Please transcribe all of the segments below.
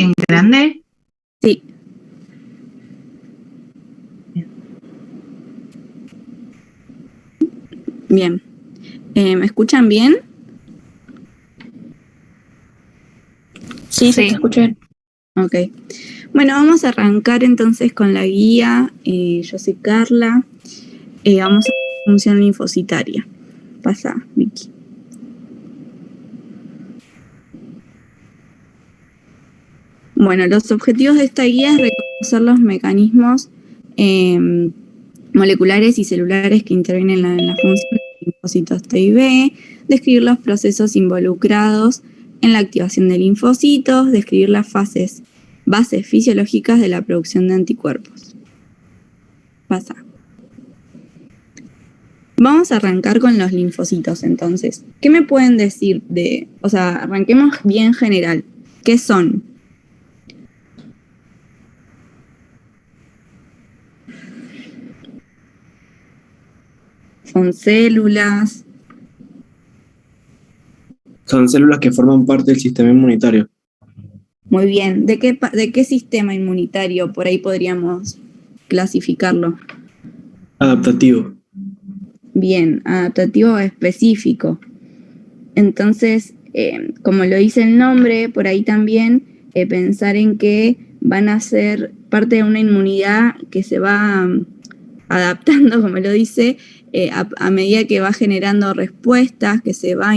en grande? Sí. Bien. ¿Me escuchan bien? Sí, se te escucha bien. Ok. Bueno, vamos a arrancar entonces con la guía. Yo soy Carla. Vamos a ver la función linfocitaria. Pasa, Vicky. Bueno, los objetivos de esta guía es reconocer los mecanismos moleculares y celulares que intervienen en la función de linfocitos T y B, describir los procesos involucrados en la activación de linfocitos, describir las bases fisiológicas de la producción de anticuerpos. Pasa. Vamos a arrancar con los linfocitos entonces. ¿Qué me pueden decir arranquemos bien general? ¿Qué son? Son células. Son células que forman parte del sistema inmunitario. Muy bien. ¿De qué sistema inmunitario por ahí podríamos clasificarlo? Adaptativo. Bien, adaptativo específico. Entonces, como lo dice el nombre, por ahí también pensar en que van a ser parte de una inmunidad que se va adaptando, como lo dice, a medida que va generando respuestas, que se va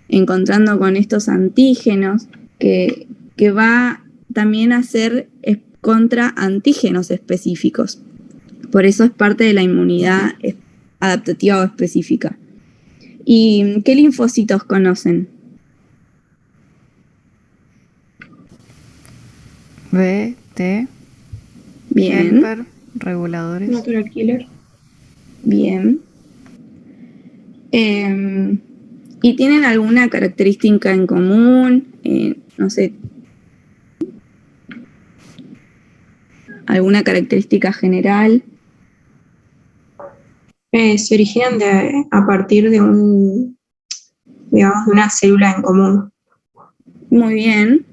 encontrando con estos antígenos, que va también a ser contra antígenos específicos. Por eso es parte de la inmunidad adaptativa o específica. ¿Y qué linfocitos conocen? B, T, Bien. helper, reguladores. Natural killer. Bien. ¿Y tienen alguna característica en común? No sé. ¿Alguna característica general? Se originan a partir de de una célula en común. Muy bien.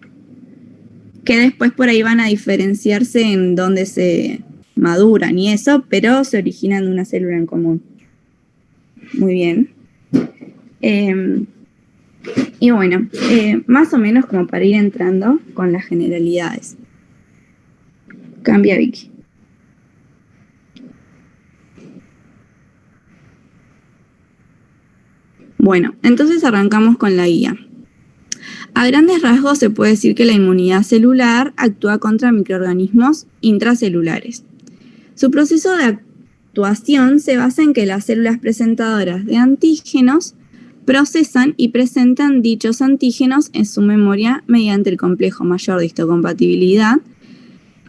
Que después por ahí van a diferenciarse en dónde se maduran y eso, pero se originan de una célula en común. Muy bien. Y bueno, más o menos como para ir entrando con las generalidades. Cambia, Vicky. Bueno, entonces arrancamos con la guía. A grandes rasgos se puede decir que la inmunidad celular actúa contra microorganismos intracelulares. Su proceso de actuación se basa en que las células presentadoras de antígenos procesan y presentan dichos antígenos en su memoria mediante el complejo mayor de histocompatibilidad,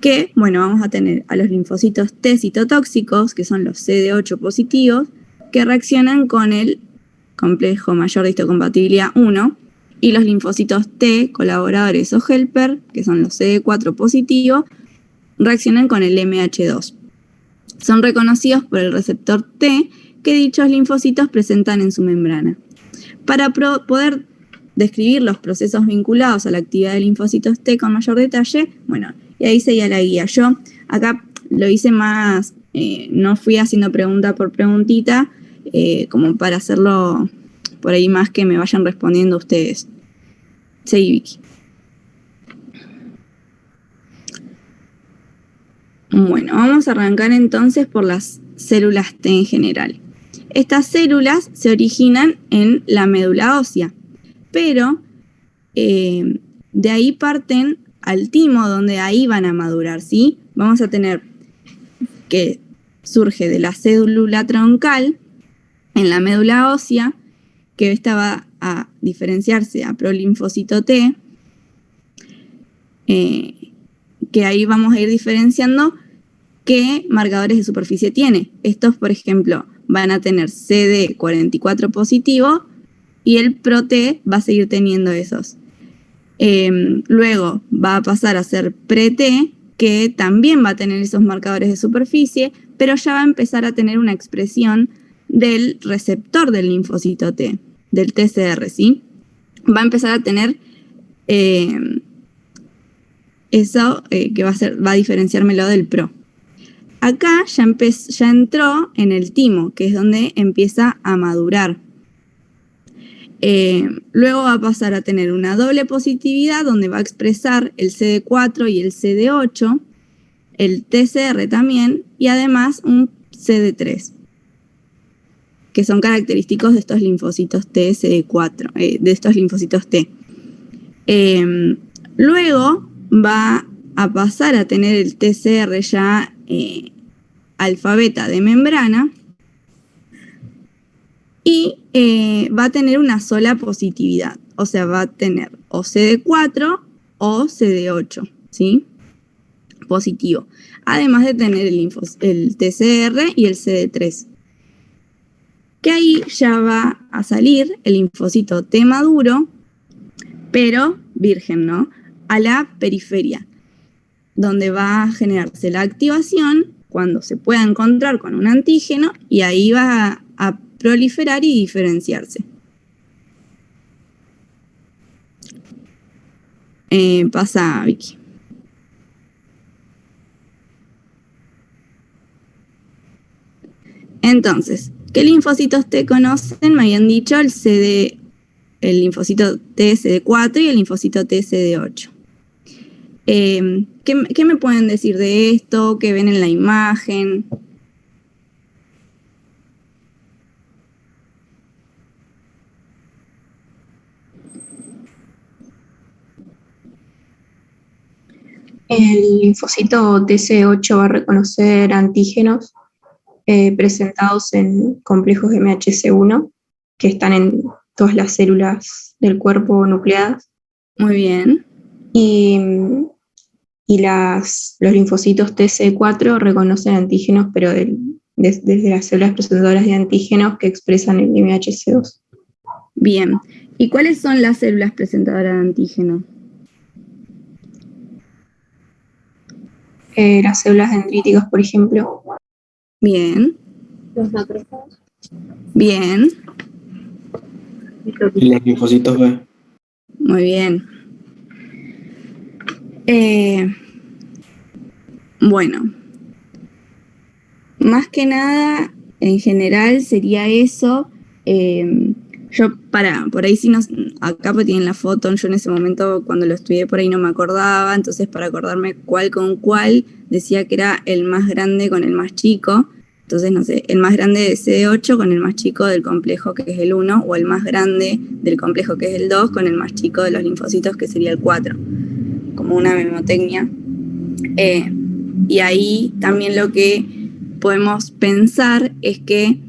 que, bueno, vamos a tener a los linfocitos T citotóxicos, que son los CD8 positivos, que reaccionan con el complejo mayor de histocompatibilidad 1, y los linfocitos T colaboradores o helper, que son los CD4 positivos, reaccionan con el MH2. Son reconocidos por el receptor T que dichos linfocitos presentan en su membrana. Para poder describir los procesos vinculados a la actividad de linfocitos T con mayor detalle, bueno, y ahí seguía la guía. Yo acá lo hice más, no fui haciendo pregunta por preguntita, como para hacerlo por ahí más que me vayan respondiendo ustedes. Seguí, Vicky. Bueno, vamos a arrancar entonces por las células T en general. Estas células se originan en la médula ósea, pero de ahí parten al timo, donde ahí van a madurar, ¿sí? Vamos a tener que surge de la célula troncal en la médula ósea, que esta va a diferenciarse a prolinfocito T, que ahí vamos a ir diferenciando qué marcadores de superficie tiene. Estos, por ejemplo, van a tener CD44 positivo y el ProT va a seguir teniendo esos. Luego va a pasar a ser PreT, que también va a tener esos marcadores de superficie, pero ya va a empezar a tener una expresión del receptor del linfocito T, del TCR, ¿sí? Va a empezar a tener Eso que va a diferenciármelo del PRO. Acá ya entró en el timo, que es donde empieza a madurar. Luego va a pasar a tener una doble positividad donde va a expresar el CD4 y el CD8, el TCR también, y además un CD3, que son característicos de estos linfocitos T, CD4, de estos linfocitos T. Luego va a pasar a tener el TCR ya alfa beta de membrana y va a tener una sola positividad, o sea, va a tener o CD4 o CD8, ¿sí? Positivo, además de tener el TCR y el CD3. Que ahí ya va a salir el linfocito T maduro, pero virgen, ¿no? A la periferia, donde va a generarse la activación cuando se pueda encontrar con un antígeno y ahí va a proliferar y diferenciarse. Pasa, Vicky. Entonces, ¿qué linfocitos T conocen? Me habían dicho el linfocito T CD4 y el linfocito T CD8. ¿Qué me pueden decir de esto? ¿Qué ven en la imagen? El linfocito TC8 va a reconocer antígenos presentados en complejos MHC1 que están en todas las células del cuerpo nucleadas. Muy bien. Y los linfocitos TC4 reconocen antígenos, pero desde las células presentadoras de antígenos que expresan el MHC2. Bien. ¿Y cuáles son las células presentadoras de antígeno? Las células dendríticas, por ejemplo. Bien. Los macrófagos. Bien. Y los linfocitos B. Muy bien. Bueno, más que nada, en general sería eso. Yo por ahí sí acá pues tienen la foto, yo en ese momento cuando lo estudié por ahí no me acordaba, entonces para acordarme cuál con cuál, decía que era el más grande con el más chico. Entonces, no sé, el más grande de CD8 con el más chico del complejo que es el 1, o el más grande del complejo que es el 2 con el más chico de los linfocitos que sería el 4, como una memotecnia. Y ahí también lo que podemos pensar es que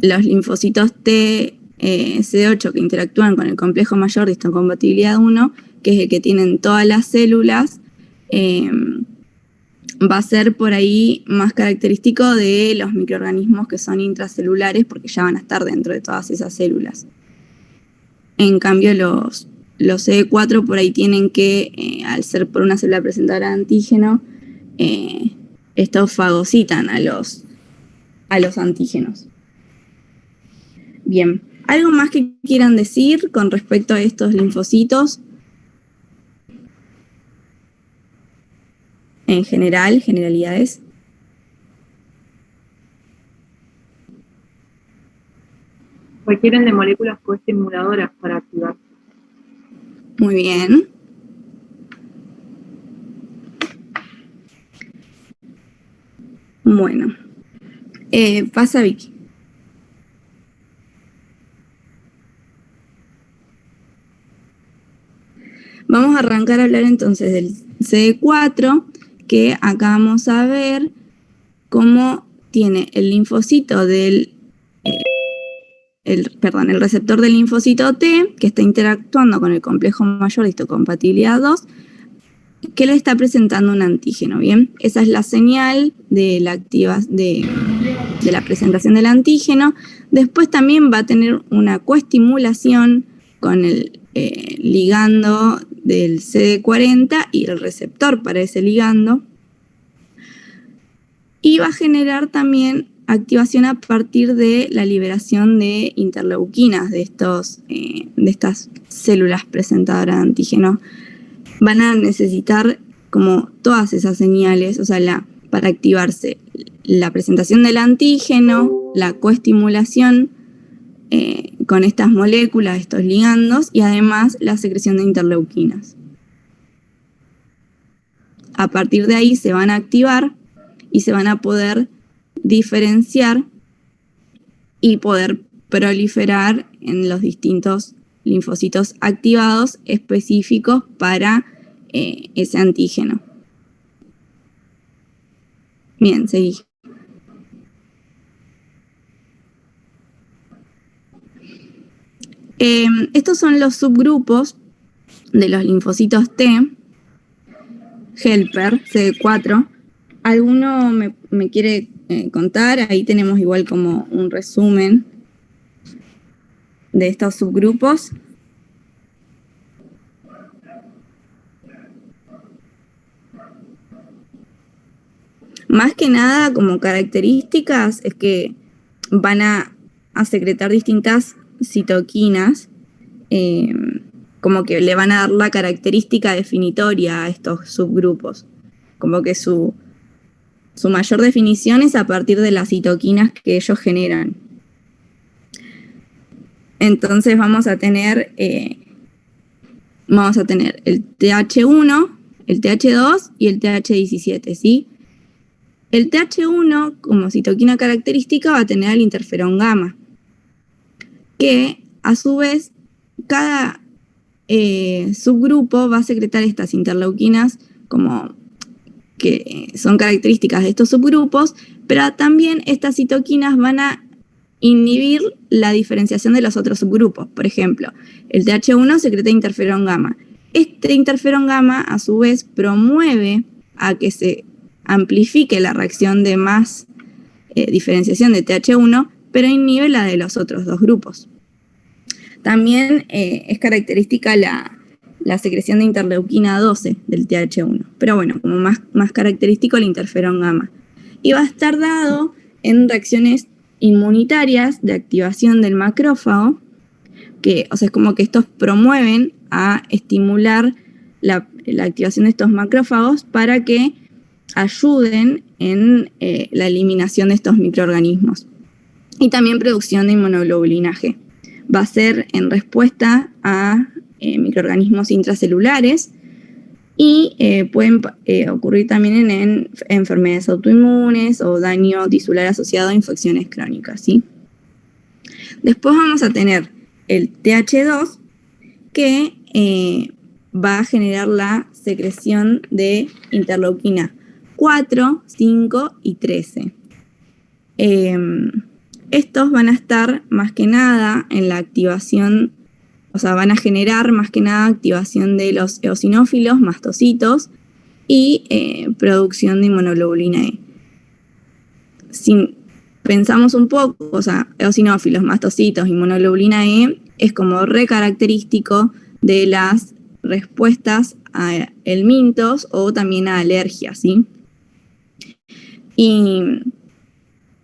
los linfocitos T, CD8 que interactúan con el complejo mayor de histocompatibilidad 1, que es el que tienen todas las células, va a ser por ahí más característico de los microorganismos que son intracelulares porque ya van a estar dentro de todas esas células. En cambio, los CD4 por ahí tienen que, al ser por una célula presentadora de antígeno, estos fagocitan a los antígenos. Bien, ¿algo más que quieran decir con respecto a estos linfocitos? En general, generalidades. Requieren de moléculas coestimuladoras para activar. Muy bien. Bueno, pasa Vicky. Vamos a arrancar a hablar entonces del CD4, que acá vamos a ver cómo tiene el linfocito el receptor del linfocito T, que está interactuando con el complejo mayor de histocompatibilidad 2, que le está presentando un antígeno, ¿bien? Esa es la señal de la presentación del antígeno. Después también va a tener una coestimulación con el ligando del CD40 y el receptor para ese ligando. Y va a generar también activación a partir de la liberación de interleuquinas de estas células presentadoras de antígeno. Van a necesitar como todas esas señales, o sea, para activarse la presentación del antígeno, la coestimulación con estas moléculas, estos ligandos, y además la secreción de interleuquinas. A partir de ahí se van a activar y se van a poder diferenciar y poder proliferar en los distintos linfocitos activados específicos para ese antígeno. Bien, seguí. Estos son los subgrupos de los linfocitos T, helper, CD4. ¿Alguno me quiere contar? Ahí tenemos igual como un resumen de estos subgrupos. Más que nada, como características, es que van a secretar distintas citoquinas, como que le van a dar la característica definitoria a estos subgrupos. Como que su mayor definición es a partir de las citoquinas que ellos generan. Entonces vamos a tener el TH1, el TH2 y el TH17, ¿sí? El TH1, como citoquina característica, va a tener el interferón gamma, que a su vez cada subgrupo va a secretar estas interleuquinas como que son características de estos subgrupos, pero también estas citoquinas van a inhibir la diferenciación de los otros subgrupos. Por ejemplo, el TH1 secreta interferón gamma. Este interferón gamma, a su vez, promueve a que se amplifique la reacción de más diferenciación de TH1, pero inhibe la de los otros dos grupos. También es característica la secreción de interleuquina 12 del TH1, pero bueno, como más característico el interferón gamma. Y va a estar dado en reacciones inmunitarias de activación del macrófago, que, o sea, es como que estos promueven a estimular la activación de estos macrófagos para que ayuden en la eliminación de estos microorganismos. Y también producción de inmunoglobulina G. Va a ser en respuesta a microorganismos intracelulares y pueden ocurrir también en enfermedades autoinmunes o daño tisular asociado a infecciones crónicas, ¿sí? Después vamos a tener el TH2 que va a generar la secreción de interleuquina 4, 5 y 13. Estos van a estar más que nada en la activación, o sea, van a generar más que nada activación de los eosinófilos, mastocitos y producción de inmunoglobulina E. Si pensamos un poco, o sea, eosinófilos, mastocitos, inmunoglobulina E es como recaracterístico de las respuestas a helmintos o también a alergias, ¿sí? Y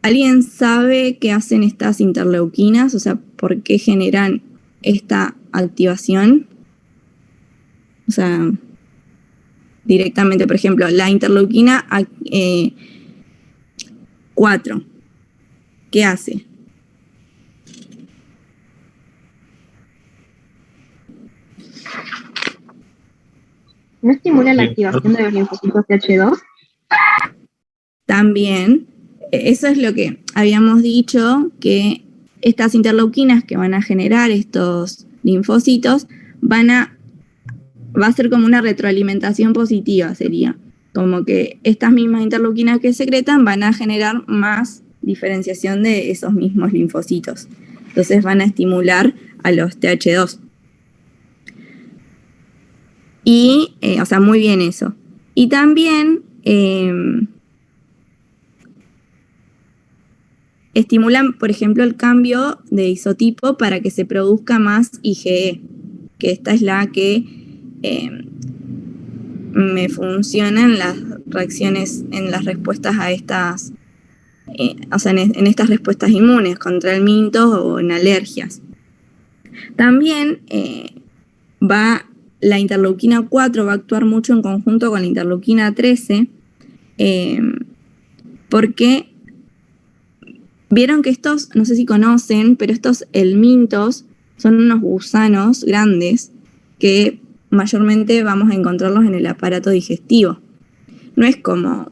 ¿alguien sabe qué hacen estas interleuquinas? O sea, ¿por qué generan esta activación? O sea, directamente, por ejemplo, la interleuquina 4, ¿qué hace? ¿No estimula la activación de los linfocitos TH2? También, eso es lo que habíamos dicho, que estas interleuquinas que van a generar estos linfocitos va a ser como una retroalimentación positiva, sería. Como que estas mismas interleuquinas que secretan van a generar más diferenciación de esos mismos linfocitos. Entonces van a estimular a los TH2. Y, o sea, muy bien eso. Y también estimulan, por ejemplo, el cambio de isotipo para que se produzca más IgE, que esta es la que me funciona en las reacciones, en las respuestas a estas o sea, en estas respuestas inmunes contra el mintos o en alergias. También la interleuquina 4 va a actuar mucho en conjunto con la interleuquina 13, porque vieron que estos, no sé si conocen, pero estos helmintos son unos gusanos grandes que mayormente vamos a encontrarlos en el aparato digestivo. No es como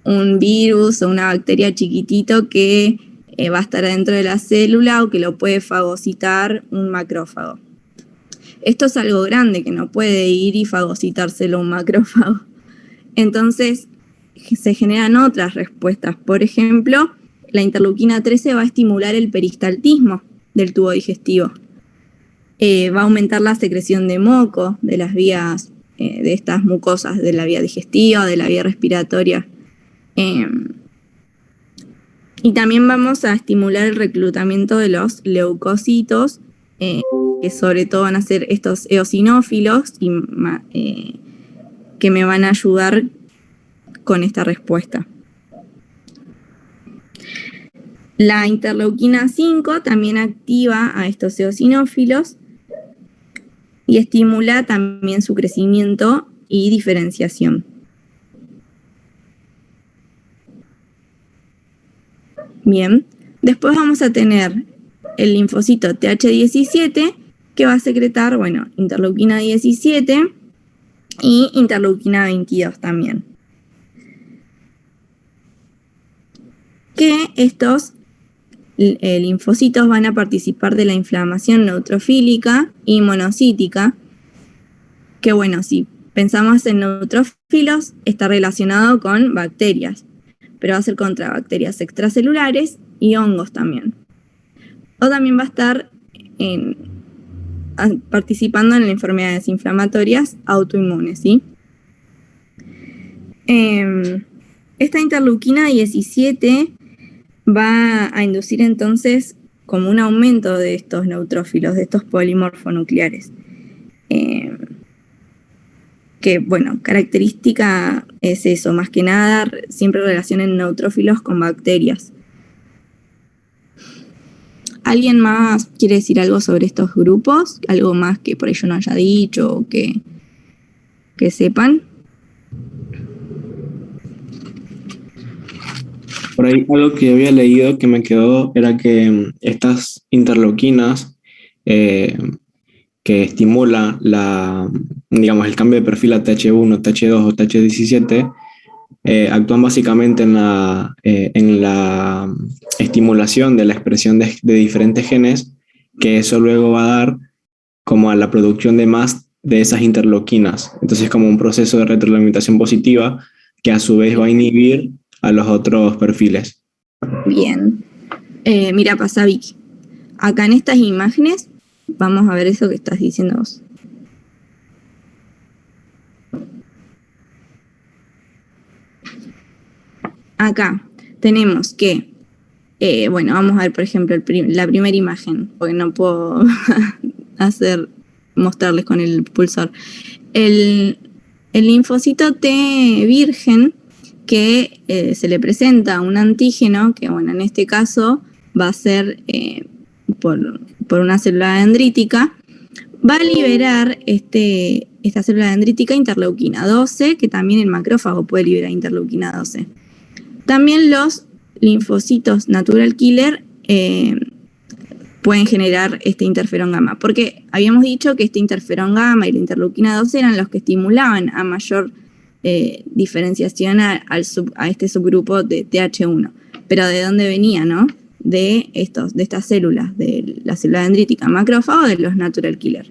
un virus o una bacteria chiquitito que va a estar dentro de la célula o que lo puede fagocitar un macrófago. Esto es algo grande que no puede ir y fagocitárselo un macrófago. Entonces se generan otras respuestas. Por ejemplo, la interleuquina 13 va a estimular el peristaltismo del tubo digestivo. Va a aumentar la secreción de moco de las vías, de estas mucosas de la vía digestiva, de la vía respiratoria. Y también vamos a estimular el reclutamiento de los leucocitos, que sobre todo van a ser estos eosinófilos que me van a ayudar con esta respuesta. La interleuquina 5 también activa a estos eosinófilos y estimula también su crecimiento y diferenciación. Bien, después vamos a tener el linfocito Th17 que va a secretar, bueno, interleuquina 17 y interleuquina 22 también. Que estos linfocitos van a participar de la inflamación neutrofílica y monocítica, que bueno, si pensamos en neutrófilos, está relacionado con bacterias, pero va a ser contra bacterias extracelulares y hongos también. O también va a estar participando en las enfermedades inflamatorias autoinmunes, ¿sí? Esta interleuquina 17 va a inducir entonces como un aumento de estos neutrófilos, de estos polimorfonucleares. Que, bueno, característica es eso, más que nada, siempre relacionen neutrófilos con bacterias. ¿Alguien más quiere decir algo sobre estos grupos? ¿Algo más que por ahí yo no haya dicho o que sepan? Por ahí algo que había leído que me quedó era que estas interleuquinas que estimulan el cambio de perfil a TH1, TH2 o TH17 actúan básicamente en la estimulación de la expresión de diferentes genes, que eso luego va a dar como a la producción de más de esas interleuquinas. Entonces es como un proceso de retroalimentación positiva que a su vez va a inhibir a los otros perfiles. Bien. Mira, pasa Vicky. Acá en estas imágenes vamos a ver eso que estás diciendo vos. Acá tenemos que, bueno, vamos a ver, por ejemplo, la primera imagen, porque no puedo mostrarles con el pulsor. El linfocito T virgen, que se le presenta un antígeno, que bueno, en este caso va a ser por una célula dendrítica, va a liberar esta célula dendrítica interleuquina 12, que también el macrófago puede liberar interleuquina 12. También los linfocitos natural killer pueden generar este interferón gamma, porque habíamos dicho que este interferón gamma y la interleuquina 12 eran los que estimulaban a mayor diferenciación a este subgrupo de TH1. Pero ¿de dónde venía, no? De estas células, de la célula dendrítica macrófago, de los natural killer.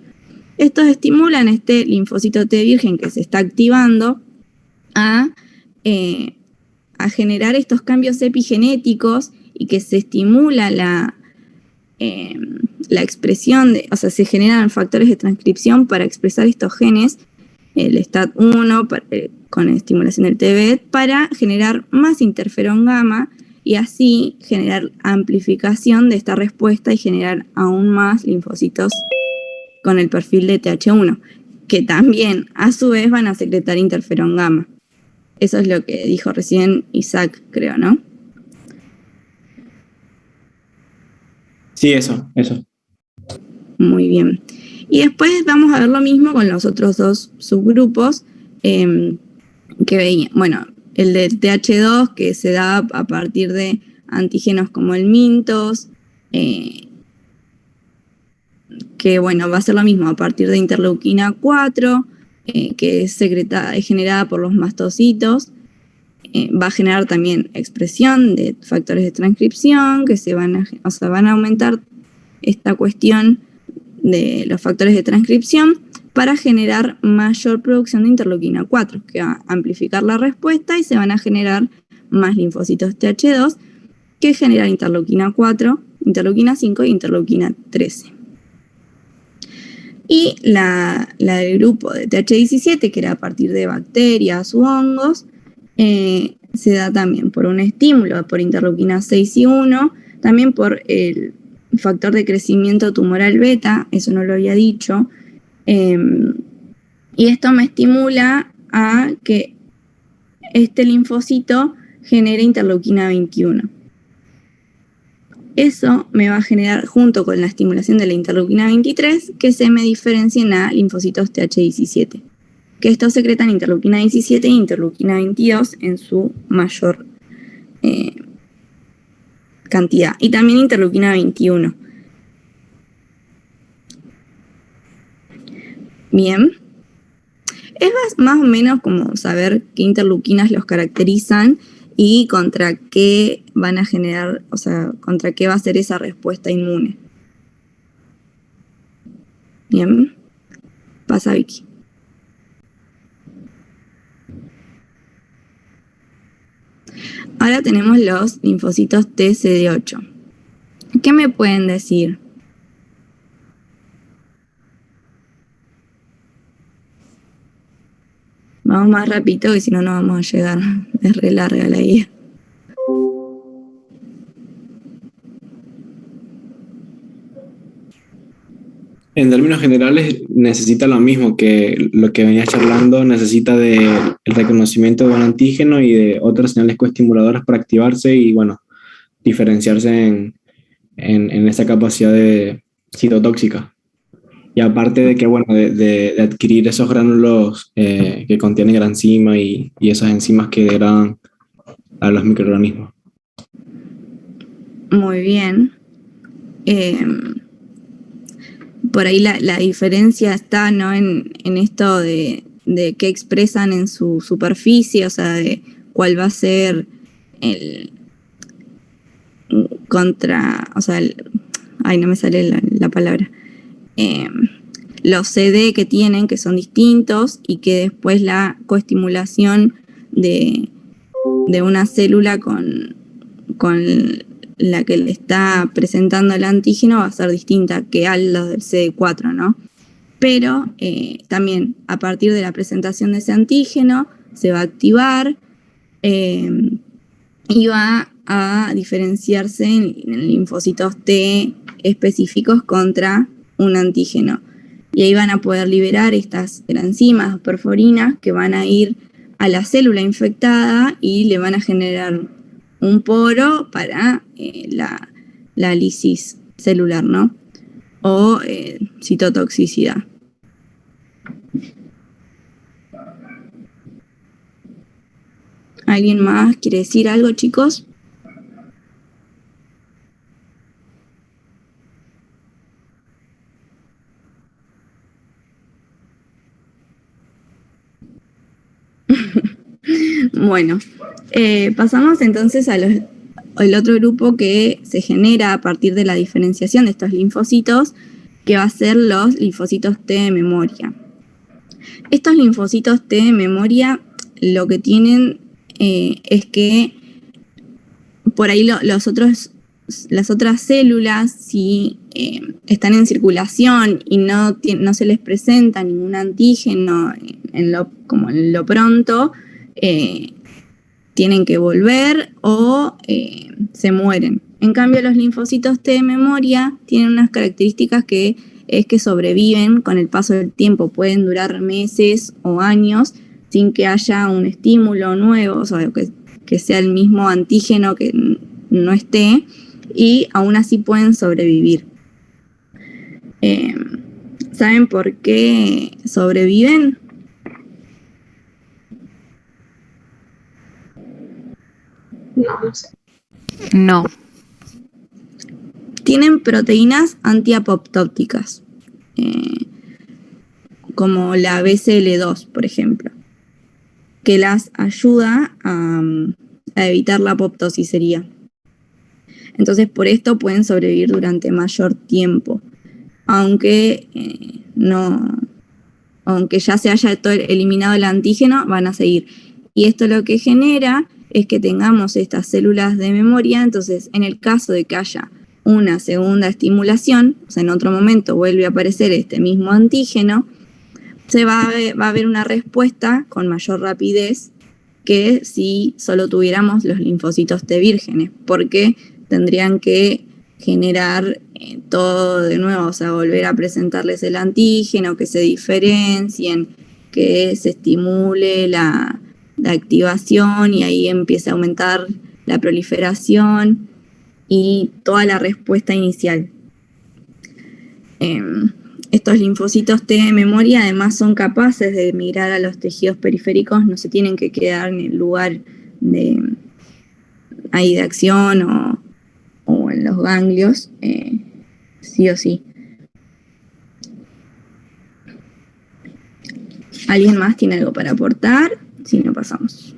Estos estimulan este linfocito T virgen que se está activando a generar estos cambios epigenéticos y que se estimula la expresión, o sea, se generan factores de transcripción para expresar estos genes, el STAT1 con estimulación del TBET, para generar más interferón gamma y así generar amplificación de esta respuesta y generar aún más linfocitos con el perfil de TH1, que también a su vez van a secretar interferón gamma. Eso es lo que dijo recién Isaac, creo, ¿no? Sí, eso. Muy bien. Y después vamos a ver lo mismo con los otros dos subgrupos que veían. Bueno, el de TH2 que se da a partir de antígenos como el mintos, que bueno, va a ser lo mismo a partir de interleuquina 4, que es generada por los mastocitos. Va a generar también expresión de factores de transcripción que van a aumentar esta cuestión de los factores de transcripción para generar mayor producción de interleuquina 4, que va a amplificar la respuesta y se van a generar más linfocitos TH2 que generan interleuquina 4, interleuquina 5 y interleuquina 13. Y la del grupo de TH17, que era a partir de bacterias u hongos, se da también por un estímulo, por interleuquina 6 y 1, también por el factor de crecimiento tumoral beta, eso no lo había dicho, y esto me estimula a que este linfocito genere interleuquina 21. Eso me va a generar, junto con la estimulación de la interleuquina 23, que se me diferencien a linfocitos TH17, que estos secretan interleuquina 17 e interleuquina 22 en su mayor cantidad, y también interleuquina 21. Bien. Es más o menos como saber qué interleuquinas los caracterizan y contra qué van a generar, o sea, contra qué va a ser esa respuesta inmune. Bien. Pasa, Vicky. Ahora tenemos los linfocitos TCD8. ¿Qué me pueden decir? Vamos más rapidito, que si no, no vamos a llegar. Es re larga la guía. En términos generales, necesita lo mismo que lo que venía charlando, necesita del reconocimiento de un antígeno y de otras señales coestimuladoras para activarse y, bueno, diferenciarse en esa capacidad de citotóxica. Y aparte de que, bueno, de adquirir esos gránulos que contienen la enzima y esas enzimas que degradan a los microorganismos. Muy bien. Por ahí la diferencia está, ¿no?, en esto de qué expresan en su superficie, o sea, de cuál va a ser el contra, o sea, ay, no me sale la palabra. Los CD que tienen, que son distintos, y que después la coestimulación de una célula con la que le está presentando el antígeno va a ser distinta que a los del CD4, ¿no? Pero también a partir de la presentación de ese antígeno se va a activar y va a diferenciarse en linfocitos T específicos contra un antígeno. Y ahí van a poder liberar estas enzimas perforinas que van a ir a la célula infectada y le van a generar un poro para la lisis celular, ¿no? O citotoxicidad. ¿Alguien más quiere decir algo, chicos? Bueno, pasamos entonces al otro grupo que se genera a partir de la diferenciación de estos linfocitos, que va a ser los linfocitos T de memoria. Estos linfocitos T de memoria lo que tienen es que por ahí las otras células, si están en circulación y no se les presenta ningún antígeno como en lo pronto, tienen que volver o se mueren. En cambio, los linfocitos T de memoria tienen unas características que es que sobreviven con el paso del tiempo, pueden durar meses o años sin que haya un estímulo nuevo, o sea, que sea el mismo antígeno que no esté, y aún así pueden sobrevivir. ¿Saben por qué sobreviven? No sé. No. Tienen proteínas antiapoptóticas, como la BCL2, por ejemplo, que las ayuda a evitar la apoptosis sería. Entonces, por esto pueden sobrevivir durante mayor tiempo, aunque aunque ya se haya eliminado el antígeno, van a seguir. Y esto lo que genera es que tengamos estas células de memoria. Entonces, en el caso de que haya una segunda estimulación, o sea, en otro momento vuelve a aparecer este mismo antígeno, va a haber una respuesta con mayor rapidez que si solo tuviéramos los linfocitos T vírgenes, porque tendrían que generar todo de nuevo, o sea, volver a presentarles el antígeno, que se diferencien, que se estimule la activación y ahí empieza a aumentar la proliferación y toda la respuesta inicial. Estos linfocitos T de memoria además son capaces de migrar a los tejidos periféricos, no se tienen que quedar en el lugar de acción o en los ganglios, sí o sí. ¿Alguien más tiene algo para aportar? Si no, pasamos.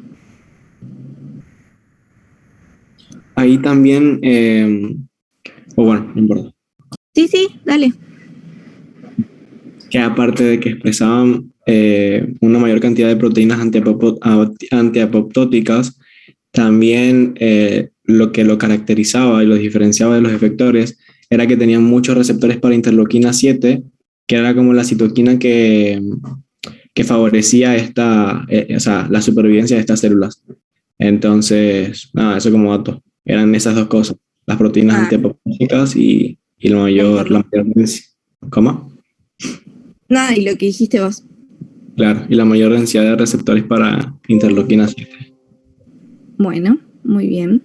Ahí también, bueno, no importa. Sí, dale. Que aparte de que expresaban una mayor cantidad de proteínas antiapoptóticas, también lo que lo caracterizaba y lo diferenciaba de los efectores era que tenían muchos receptores para interleuquina 7, que era como la citoquina que favorecía o sea, la supervivencia de estas células. Entonces, nada, eso como dato. Eran esas dos cosas, las proteínas antiapoptóticas y la mayor densidad. ¿Cómo? Nada, y lo que dijiste vos. Claro, y la mayor densidad de receptores para interleuquina 7. Bueno, muy bien.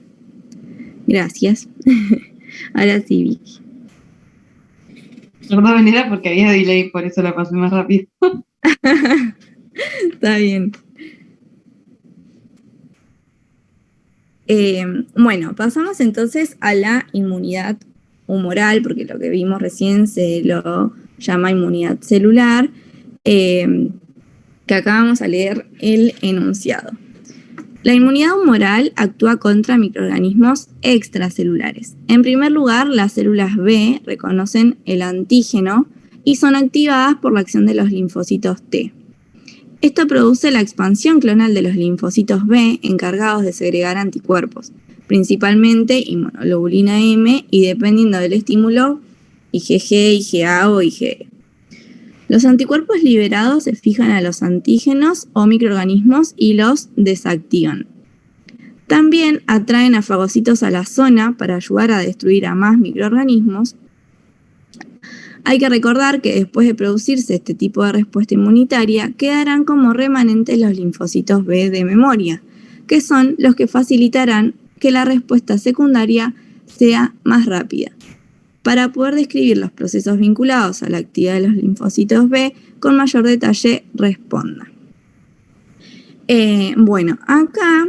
Gracias. Ahora sí, Vicky. Perdón, era porque había delay, por eso la pasé más rápido. Está bien. Bueno, pasamos entonces a la inmunidad humoral, porque lo que vimos recién se lo llama inmunidad celular, que acá vamos a leer el enunciado. La inmunidad humoral actúa contra microorganismos extracelulares. En primer lugar, las células B reconocen el antígeno y son activadas por la acción de los linfocitos T. Esto produce la expansión clonal de los linfocitos B encargados de segregar anticuerpos, principalmente inmunoglobulina M y dependiendo del estímulo, IgG, IgA o IgE. Los anticuerpos liberados se fijan a los antígenos o microorganismos y los desactivan. También atraen a fagocitos a la zona para ayudar a destruir a más microorganismos. Hay que recordar que después de producirse este tipo de respuesta inmunitaria, quedarán como remanentes los linfocitos B de memoria, que son los que facilitarán que la respuesta secundaria sea más rápida, para poder describir los procesos vinculados a la actividad de los linfocitos B con mayor detalle, responda. Bueno, acá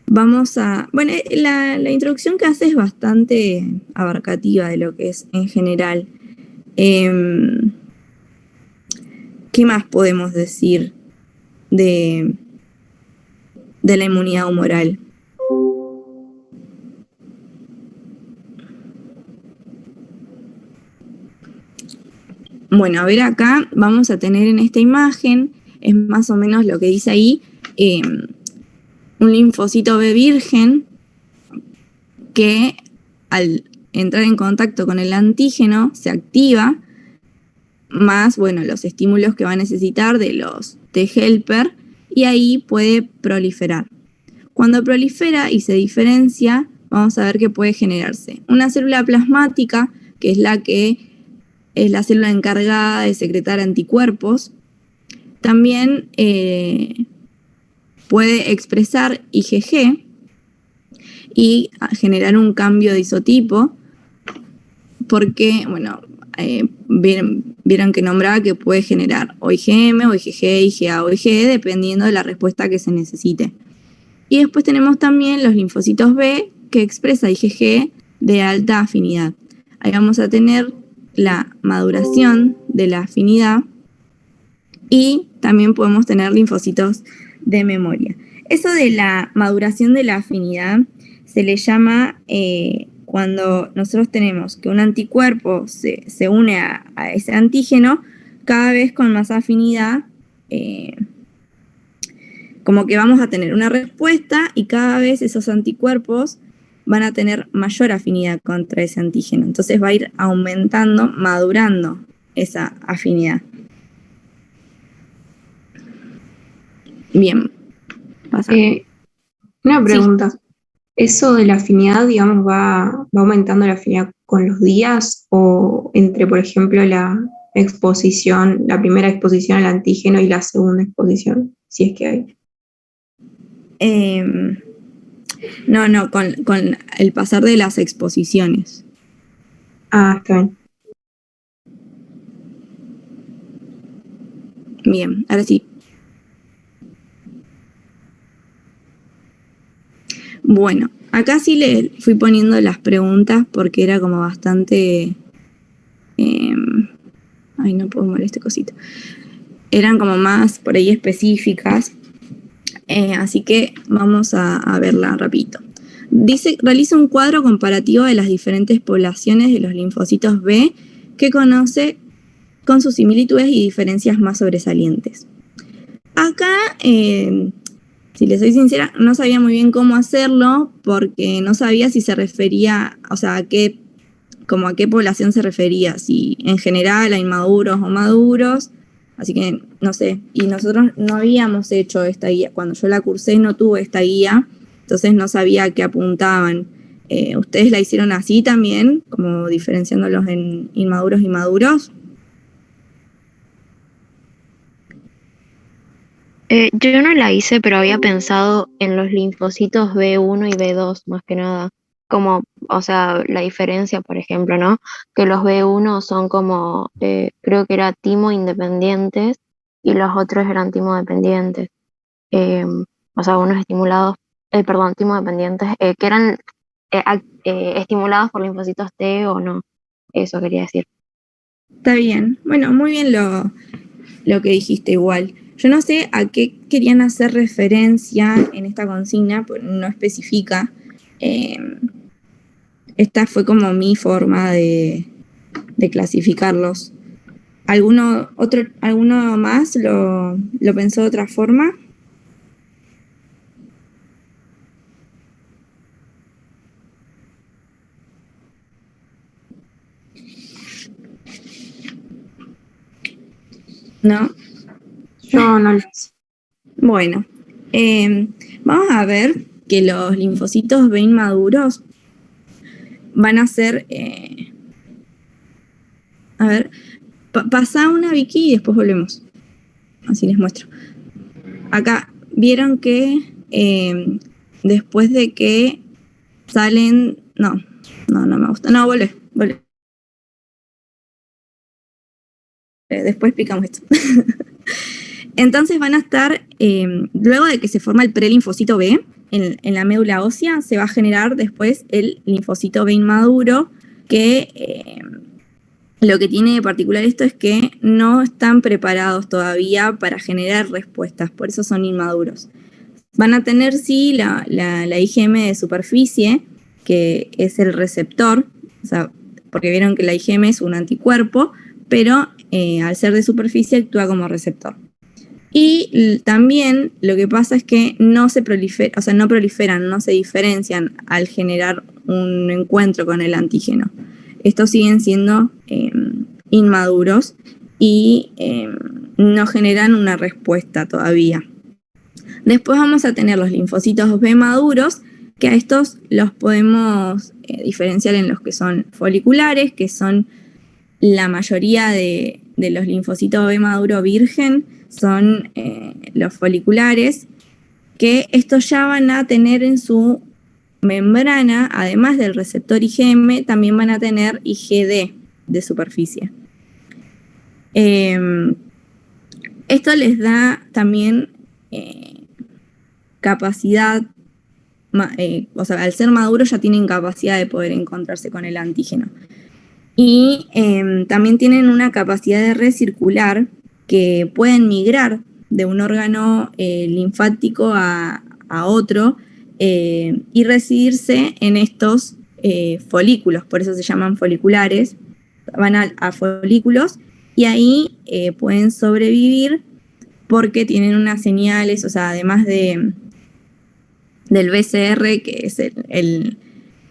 vamos a... Bueno, la introducción que hace es bastante abarcativa de lo que es en general. ¿Qué más podemos decir de la inmunidad humoral? Bueno, a ver acá vamos a tener en esta imagen, es más o menos lo que dice ahí, un linfocito B virgen que al entrar en contacto con el antígeno se activa, más, bueno, los estímulos que va a necesitar de los T-helper y ahí puede proliferar. Cuando prolifera y se diferencia, vamos a ver que puede generarse una célula plasmática, que es la célula encargada de secretar anticuerpos. También puede expresar IgG y a generar un cambio de isotipo, porque, bueno, vieron que nombraba que puede generar o IgM, o IgG, IgA o IgE, dependiendo de la respuesta que se necesite. Y después tenemos también los linfocitos B, que expresa IgG de alta afinidad. Ahí vamos a tener la maduración de la afinidad y también podemos tener linfocitos de memoria. Eso de la maduración de la afinidad se le llama cuando nosotros tenemos que un anticuerpo se une a ese antígeno cada vez con más afinidad, como que vamos a tener una respuesta y cada vez esos anticuerpos van a tener mayor afinidad contra ese antígeno. Entonces va a ir aumentando, madurando esa afinidad. Bien. Pasa. Una pregunta. Sí. ¿Eso de la afinidad, digamos, va aumentando la afinidad con los días o entre, por ejemplo, la primera exposición al antígeno y la segunda exposición, si es que hay? No, con el pasar de las exposiciones. Ah, está bien. Bien, ahora sí. Bueno, acá sí le fui poniendo las preguntas porque era como bastante... ay, no puedo mover este cosito. Eran como más por ahí específicas. Así que vamos a verla rapidito. Dice, realiza un cuadro comparativo de las diferentes poblaciones de los linfocitos B que conoce con sus similitudes y diferencias más sobresalientes. Acá, si les soy sincera, no sabía muy bien cómo hacerlo porque no sabía si se refería, o sea, a qué población se refería, si en general a inmaduros o maduros. Así que no sé, y nosotros no habíamos hecho esta guía, cuando yo la cursé no tuve esta guía, entonces no sabía a qué apuntaban. ¿Ustedes la hicieron así también, como diferenciándolos en inmaduros y maduros? Yo no la hice, pero había pensado en los linfocitos B1 y B2 más que nada, como, o sea, la diferencia, por ejemplo, ¿no? Que los B1 son como, creo que era timo independientes y los otros eran timo dependientes. O sea, unos timo dependientes, que eran estimulados por linfocitos T o no, eso quería decir. Está bien, bueno, muy bien lo que dijiste igual. Yo no sé a qué querían hacer referencia en esta consigna, pues no especifica. Esta fue como mi forma de clasificarlos. ¿Alguno más lo pensó de otra forma? ¿No? Yo no lo sé. Bueno, vamos a ver que los linfocitos B inmaduros van a ser... a ver, pasa una Vicky y después volvemos. Así les muestro. Acá vieron que después de que salen... No me gusta. No, vuelve. Después explicamos esto. Entonces van a estar, luego de que se forma el prelinfocito B, en la médula ósea se va a generar después el linfocito B inmaduro, que lo que tiene de particular esto es que no están preparados todavía para generar respuestas, por eso son inmaduros. Van a tener sí la IgM de superficie, que es el receptor, o sea, porque vieron que la IgM es un anticuerpo, pero al ser de superficie actúa como receptor. Y también lo que pasa es que no proliferan, no se diferencian al generar un encuentro con el antígeno. Estos siguen siendo inmaduros y no generan una respuesta todavía. Después vamos a tener los linfocitos B maduros, que a estos los podemos diferenciar en los que son foliculares, que son la mayoría de los linfocitos B maduro virgen, son los foliculares, que estos ya van a tener en su membrana, además del receptor IgM, también van a tener IgD de superficie. Esto les da también capacidad, o sea, al ser maduros ya tienen capacidad de poder encontrarse con el antígeno. Y también tienen una capacidad de recircular que pueden migrar de un órgano linfático a otro y residirse en estos folículos, por eso se llaman foliculares, van a folículos y ahí pueden sobrevivir porque tienen unas señales, o sea, además del BCR, que es el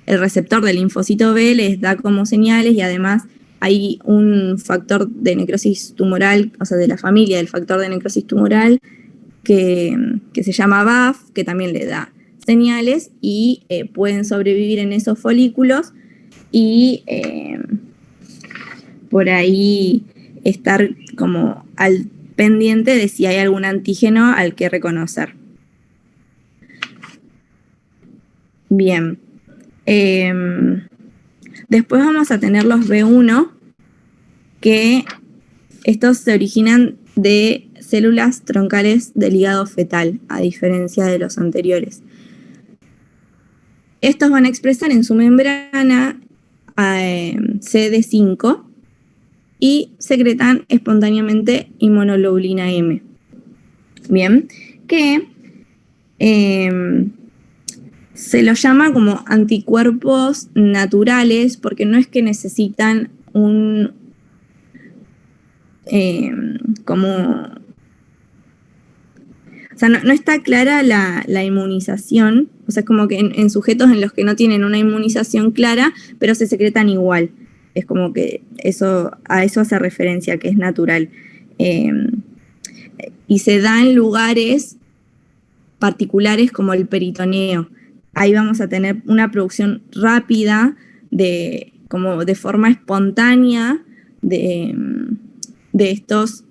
receptor del linfocito B, les da como señales y además hay un factor de necrosis tumoral, o sea, de la familia del factor de necrosis tumoral que se llama BAF, que también le da señales y pueden sobrevivir en esos folículos y por ahí estar como al pendiente de si hay algún antígeno al que reconocer. Bien. Después vamos a tener los B1, que estos se originan de células troncales del hígado fetal, a diferencia de los anteriores. Estos van a expresar en su membrana CD5 y secretan espontáneamente inmunoglobulina M. Bien, que se los llama como anticuerpos naturales porque no es que necesitan o sea, no está clara la inmunización, o sea, es como que en sujetos en los que no tienen una inmunización clara, pero se secretan igual. Es como que a eso hace referencia, que es natural. Y se da en lugares particulares como el peritoneo. Ahí vamos a tener una producción rápida, como de forma espontánea, de estos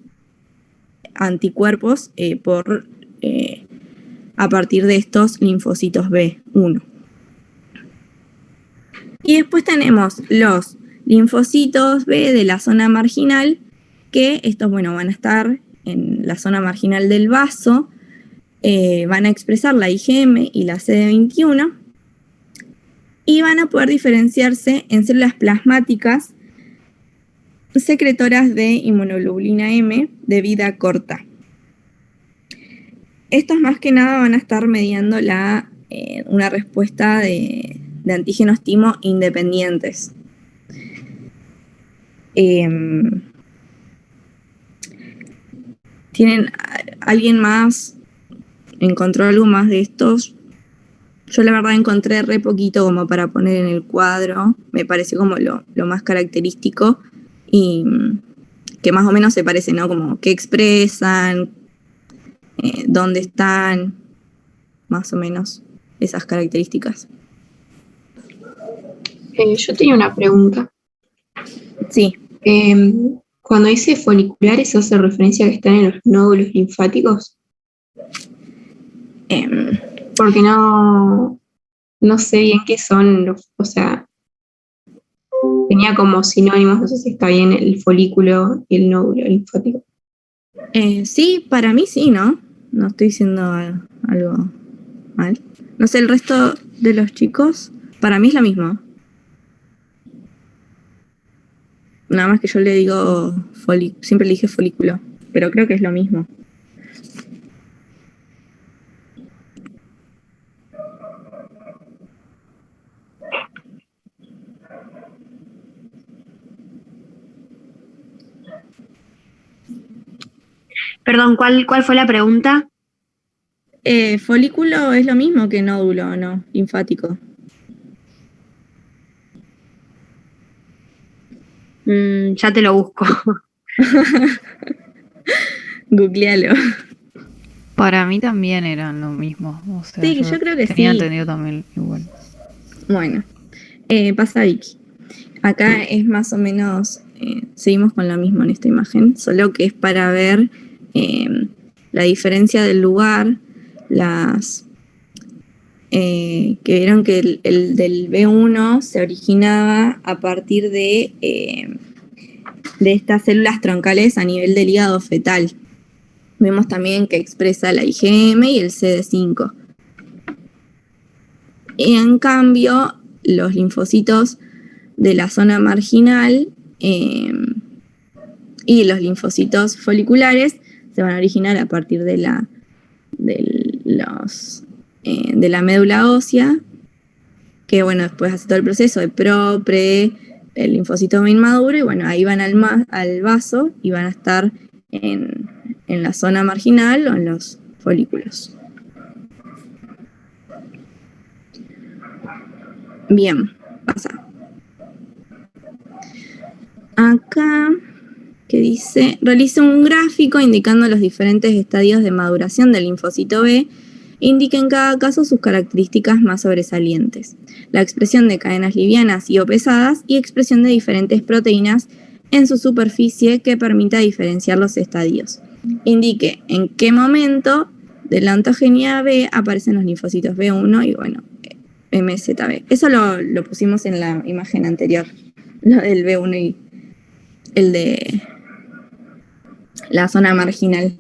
anticuerpos a partir de estos linfocitos B1. Y después tenemos los linfocitos B de la zona marginal, que estos, bueno, van a estar en la zona marginal del vaso, van a expresar la IgM y la CD21 y van a poder diferenciarse en células plasmáticas secretoras de inmunoglobulina M de vida corta. Estos más que nada van a estar mediando una respuesta de antígenos timo independientes. ¿Tienen alguien más? ¿Encontró algo más de estos? Yo la verdad encontré re poquito como para poner en el cuadro. Me pareció como lo más característico y que más o menos se parece, ¿no? Como qué expresan, dónde están, más o menos esas características. Yo tenía una pregunta. Sí. Cuando dice foliculares, ¿hace referencia a que están en los nódulos linfáticos? Porque no sé bien qué son, o sea, tenía como sinónimos, no sé si está bien el folículo y el nódulo linfático. Sí, para mí sí, ¿no? No estoy diciendo algo mal. No sé, el resto de los chicos, para mí es lo mismo. Nada más que yo le digo siempre le dije folículo, pero creo que es lo mismo. Perdón, ¿cuál fue la pregunta? Folículo es lo mismo que nódulo, ¿no? Linfático. Ya te lo busco. Googlealo. Para mí también eran lo mismo. O sea, Sí, yo creo que tenía sí. entendido también igual. Bueno, pasa Vicky. Acá es más o menos, seguimos con lo mismo en esta imagen, solo que es para ver la diferencia del lugar, las que vieron que el del B1 se originaba a partir de estas células troncales a nivel del hígado fetal. Vemos también que expresa la IgM y el CD5. Y en cambio, los linfocitos de la zona marginal y los linfocitos foliculares se van a originar a partir de la médula ósea, que bueno, después hace todo el proceso de pre, el linfocito bien inmaduro, y bueno, ahí van al vaso y van a estar en la zona marginal o en los folículos. Bien, pasa. Acá, que dice, realiza un gráfico indicando los diferentes estadios de maduración del linfocito B, indica en cada caso sus características más sobresalientes, la expresión de cadenas livianas y o pesadas y expresión de diferentes proteínas en su superficie que permita diferenciar los estadios. Indique en qué momento de la ontogenia B aparecen los linfocitos B1 y bueno, MZB. Eso lo pusimos en la imagen anterior, lo del B1 y el de la zona marginal.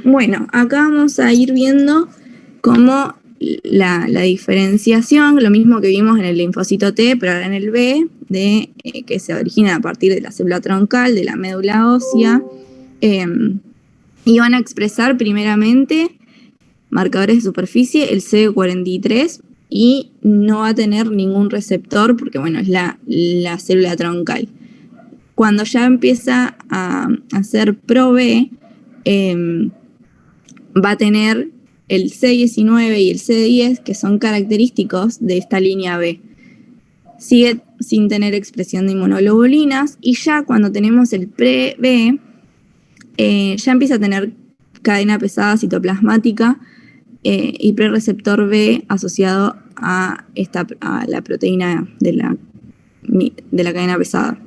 Bueno, acá vamos a ir viendo cómo la diferenciación, lo mismo que vimos en el linfocito T, pero ahora en el B, que se origina a partir de la célula troncal, de la médula ósea, y van a expresar primeramente marcadores de superficie, el CD43, y no va a tener ningún receptor porque, bueno, es la célula troncal. Cuando ya empieza a hacer pro-B, va a tener el C19 y el CD10, que son característicos de esta línea B. Sigue sin tener expresión de inmunoglobulinas, y ya cuando tenemos el pre-B, ya empieza a tener cadena pesada citoplasmática y prereceptor B asociado a la proteína de la cadena pesada.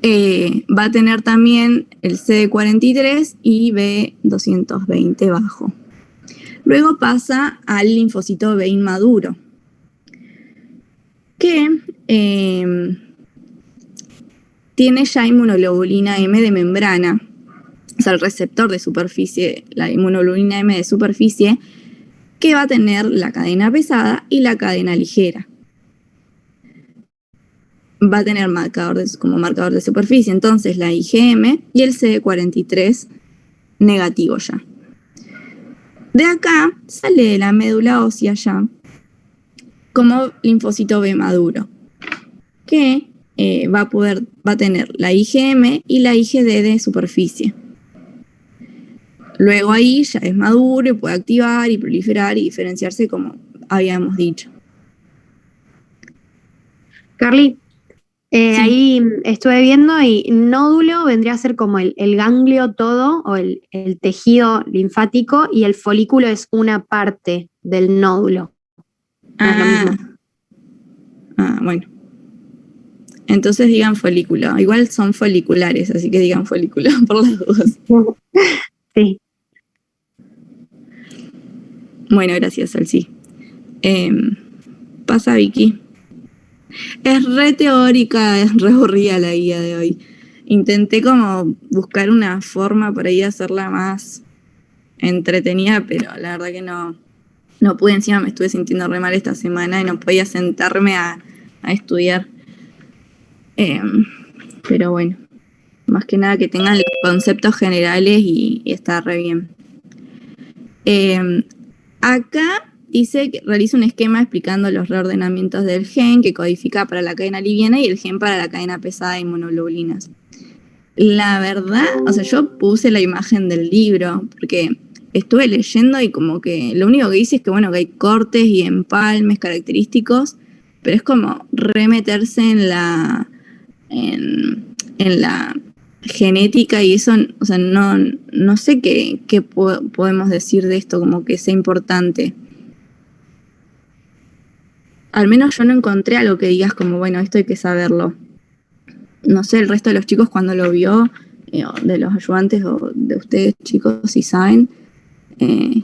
Va a tener también el CD43 y B220 bajo. Luego pasa al linfocito B inmaduro, que tiene ya inmunoglobulina M de membrana, o sea, el receptor de superficie, la inmunoglobulina M de superficie, que va a tener la cadena pesada y la cadena ligera. Va a tener como marcador de superficie, entonces la IgM y el CD43 negativo ya. De acá sale de la médula ósea ya como linfocito B maduro, que va a tener la IgM y la IgD de superficie. Luego ahí ya es maduro y puede activar y proliferar y diferenciarse como habíamos dicho. Carly, ahí estuve viendo y nódulo vendría a ser como el ganglio todo o el tejido linfático, y el folículo es una parte del nódulo. No es lo mismo. Bueno. Entonces digan folículo. Igual son foliculares, así que digan folículo por las dudas. Sí. Bueno, gracias, Solsi. Pasa, Vicky. Es re teórica, es re aburrida la guía de hoy. Intenté como buscar una forma por ahí de hacerla más entretenida, pero la verdad que no pude. Encima me estuve sintiendo re mal esta semana y no podía sentarme a estudiar. Pero bueno, más que nada que tengan los conceptos generales y está re bien. Acá dice que realiza un esquema explicando los reordenamientos del gen que codifica para la cadena liviana y el gen para la cadena pesada de inmunoglobulinas. La verdad, o sea, yo puse la imagen del libro porque estuve leyendo y como que lo único que dice es que bueno, que hay cortes y empalmes característicos, pero es como remeterse en la genética y eso, o sea, no sé qué podemos decir de esto como que sea importante. Al menos yo no encontré algo que digas como, bueno, esto hay que saberlo. No sé, el resto de los chicos cuando lo vio, de los ayudantes o de ustedes chicos, si saben, Eh,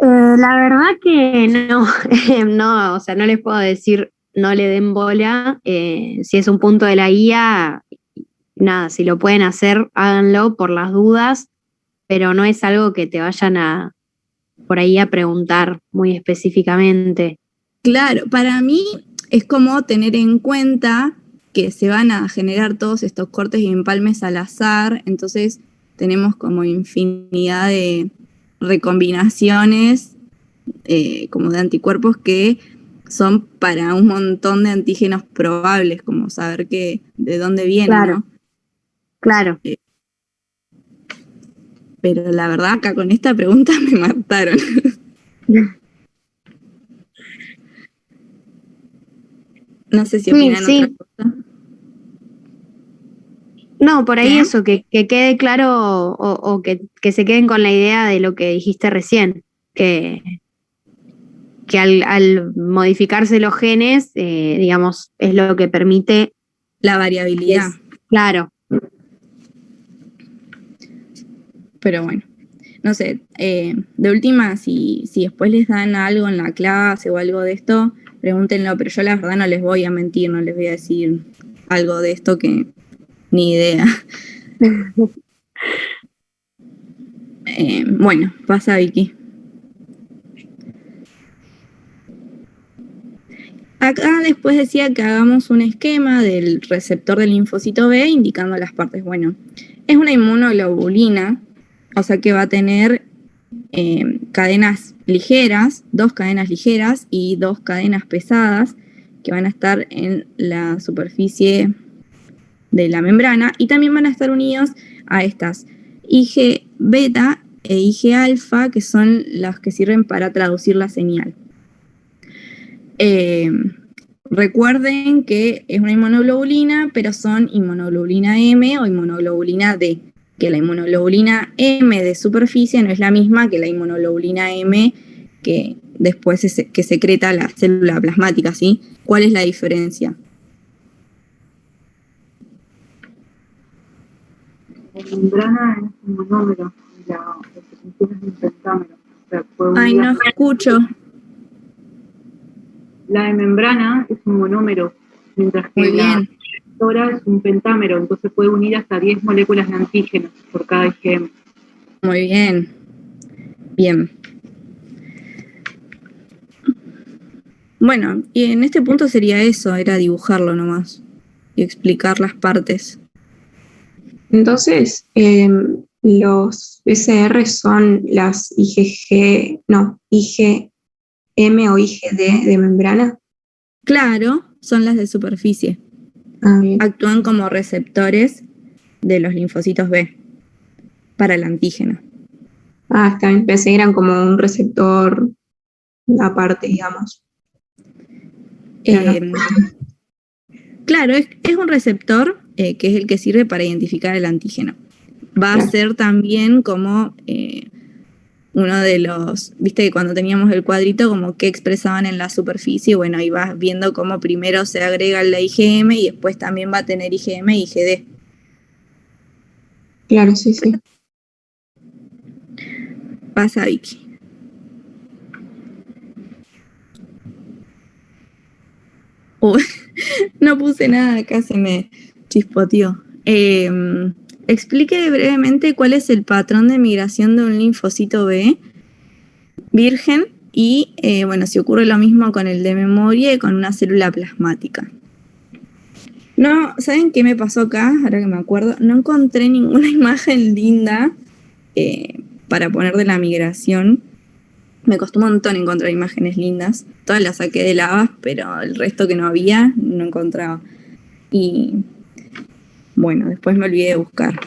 La verdad que no, no, o sea, no les puedo decir no le den bola. Si es un punto de la guía, nada, si lo pueden hacer, háganlo por las dudas, pero no es algo que te vayan a por ahí a preguntar muy específicamente. claro, para mí es como tener en cuenta que se van a generar todos estos cortes y empalmes al azar, entonces tenemos como infinidad de recombinaciones como de anticuerpos que son para un montón de antígenos probables, como saber de dónde vienen, Claro. ¿no? Claro. Pero la verdad acá con esta pregunta me mataron. No sé si Sí, opinan sí. otra cosa. No, por ahí ¿Qué? eso, que quede claro o que se queden con la idea de lo que dijiste recién, que al modificarse los genes, digamos, es lo que permite. La variabilidad. Claro. Pero bueno, no sé, de última, si después les dan algo en la clase o algo de esto, pregúntenlo, pero yo la verdad no les voy a mentir, no les voy a decir algo de esto que ni idea. Bueno, pasa Vicky. Acá después decía que hagamos un esquema del receptor del linfocito B indicando las partes. Bueno, es una inmunoglobulina, o sea que va a tener cadenas ligeras, 2 cadenas ligeras y 2 cadenas pesadas que van a estar en la superficie de la membrana y también van a estar unidos a estas Ig beta e Ig alfa, que son las que sirven para traducir la señal. Recuerden que es una inmunoglobulina, pero son inmunoglobulina M o inmunoglobulina D, que la inmunoglobulina M de superficie no es la misma que la inmunoglobulina M que después que secreta la célula plasmática, ¿sí? ¿Cuál es la diferencia? La membrana es un monómero y la secreción es un pentámero. O sea, Ay, no escucho. La de membrana es un monómero, mientras que Muy la bien. receptora es un pentámero, entonces puede unir hasta 10 moléculas de antígenos por cada IgM. Muy bien. Bien. Bueno, y en este punto sería eso, era dibujarlo nomás y explicar las partes. Entonces, los PCR son las IgM o IgD de membrana. Claro, son las de superficie. Ah, bien. Actúan como receptores de los linfocitos B para el antígeno. Ah, está bien. Pensé que eran como un receptor aparte, digamos. Claro, es un receptor que es el que sirve para identificar el antígeno. Va a Claro. ser también como uno de los, viste que cuando teníamos el cuadrito como que expresaban en la superficie, bueno, ahí vas viendo cómo primero se agrega la IgM y después también va a tener IgM y IgD. Claro, sí, sí. Pasa, Vicky. No puse nada, acá se me chispoteó. Explique brevemente cuál es el patrón de migración de un linfocito B virgen y, bueno, si ocurre lo mismo con el de memoria y con una célula plasmática. No, ¿saben qué me pasó acá? Ahora que me acuerdo, no encontré ninguna imagen linda para poner de la migración. Me costó un montón encontrar imágenes lindas. Todas las saqué de la ABAS, pero el resto que no había, no encontraba. Y bueno, después me olvidé de buscar.